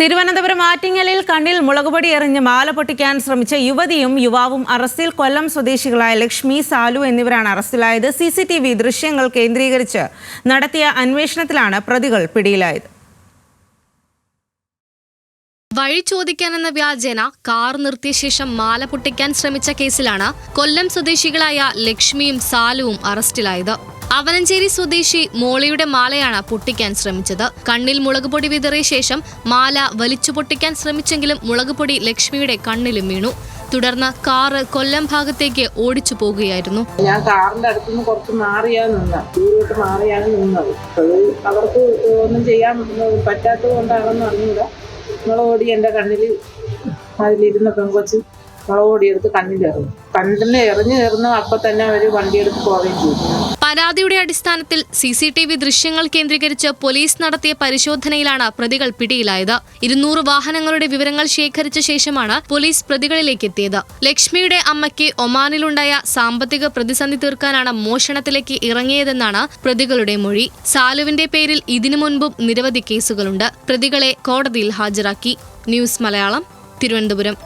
തിരുവനന്തപുരം ആറ്റിങ്ങലിൽ കണ്ണിൽ മുളകുപൊടി എറിഞ്ഞ് മാല പൊട്ടിക്കാൻ ശ്രമിച്ച യുവതിയും യുവാവും അറസ്റ്റിൽ. കൊല്ലം സ്വദേശികളായ ലക്ഷ്മി, സാലു എന്നിവരാണ് അറസ്റ്റിലായത്. CCTV ദൃശ്യങ്ങൾ കേന്ദ്രീകരിച്ച് നടത്തിയ അന്വേഷണത്തിലാണ് പ്രതികൾ പിടിയിലായത്. വഴി ചോദിക്കാനെന്ന വ്യാജേന കാർ നിർത്തിയ ശേഷം മാല പൊട്ടിക്കാൻ ശ്രമിച്ച കേസിലാണ് കൊല്ലം സ്വദേശികളായ ലക്ഷ്മിയും സാലുവും അറസ്റ്റിലായത്. അവനഞ്ചേരി സ്വദേശി മോളിയുടെ മാലയാണ് പൊട്ടിക്കാൻ ശ്രമിച്ചത്. കണ്ണിൽ മുളകുപൊടി വിതറിയ ശേഷം മാല വലിച്ചു പൊട്ടിക്കാൻ ശ്രമിച്ചെങ്കിലും മുളകുപൊടി ലക്ഷ്മിയുടെ കണ്ണിലും വീണു. തുടർന്ന് കാറ് കൊല്ലം ഭാഗത്തേക്ക് ഓടിച്ചു പോകുകയായിരുന്നു. ഞാൻ കാറിന്റെ അടുത്തുനിന്ന് കുറച്ച് മാറിയാണ് നിന്നത്. അത് അവർക്ക് ഒന്നും ചെയ്യാൻ പറ്റാത്തത് കൊണ്ടാണെന്ന് അറിഞ്ഞൂടാ. മുളകുപൊടി എൻ്റെ കണ്ണിൽ അതിലിരുന്ന പെങ്കൊച്ച് മുളകുപൊടി എടുത്ത് കണ്ണിൽ എറിഞ്ഞു കയറുന്ന അപ്പം തന്നെ അവർ വണ്ടിയെടുത്ത് പോവുകയും ചെയ്തു. പരാതിയുടെ അടിസ്ഥാനത്തിൽ CCTV ദൃശ്യങ്ങൾ കേന്ദ്രീകരിച്ച് പോലീസ് നടത്തിയ പരിശോധനയിലാണ് പ്രതികൾ പിടിയിലായത്. 200 വാഹനങ്ങളുടെ വിവരങ്ങൾ ശേഖരിച്ച ശേഷമാണ് പോലീസ് പ്രതികളിലേക്ക് എത്തിയത്. ലക്ഷ്മിയുടെ അമ്മയ്ക്ക് ഒമാനിലുണ്ടായ സാമ്പത്തിക പ്രതിസന്ധി തീർക്കാനാണ് മോഷണത്തിലേക്ക് ഇറങ്ങിയതെന്നാണ് പ്രതികളുടെ മൊഴി. സാലുവിന്റെ പേരിൽ ഇതിനു മുൻപും നിരവധി കേസുകളുണ്ട്. പ്രതികളെ കോടതിയിൽ ഹാജരാക്കി. ന്യൂസ് മലയാളം, തിരുവനന്തപുരം.